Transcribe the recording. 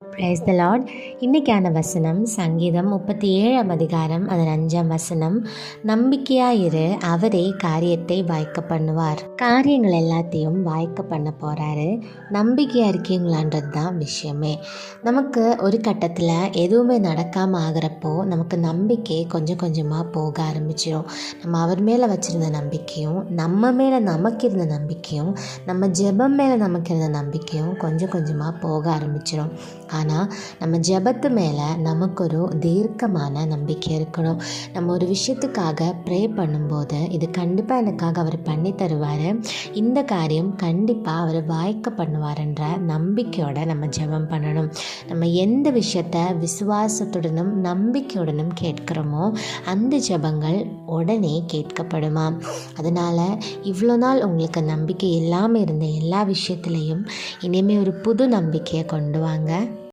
Praise the Lord. இன்றைக்கான வசனம் சங்கீதம் 37 அதிகாரம் அதன் 5 வசனம். நம்பிக்கையாயிரு, அவரே காரியத்தை வாய்க்க பண்ணுவார். காரியங்கள் எல்லாத்தையும் வாய்க்க பண்ண போகிறாரு. நம்பிக்கையாக இருக்கீங்களான்றது தான் விஷயமே. நமக்கு ஒரு கட்டத்தில் எதுவுமே நடக்காமல் ஆகிறப்போ நமக்கு நம்பிக்கை கொஞ்சம் கொஞ்சமாக போக ஆரம்பிச்சிடும். நம்ம அவர் மேலே வச்சுருந்த நம்பிக்கையும், நம்ம மேலே நமக்கு இருந்த நம்பிக்கையும், நம்ம ஜெபம் மேலே நமக்கு இருந்த நம்பிக்கையும் கொஞ்சம் கொஞ்சமாக போக ஆரம்பிச்சிடும். ஆனால் நம்ம ஜெபத்து மேலே நமக்கு ஒரு தீர்க்கமான நம்பிக்கை இருக்கணும். நம்ம ஒரு விஷயத்துக்காக ப்ரே பண்ணும்போது இது கண்டிப்பாக எனக்காக அவர் பண்ணி தருவார், இந்த காரியம் கண்டிப்பாக அவர் வாய்க்க பண்ணுவார்ன்ற நம்பிக்கையோடு நம்ம ஜெபம் பண்ணணும். நம்ம எந்த விஷயத்தை விசுவாசத்துடனும் நம்பிக்கையுடனும் கேட்குறோமோ அந்த ஜெபங்கள் உடனே கேட்கப்படுமா. அதனால் இவ்வளோ நாள் உங்களுக்கு நம்பிக்கை இல்லாமல் இருந்த எல்லா விஷயத்துலேயும் இனிமேல் ஒரு புது நம்பிக்கையை கொண்டு வாங்க.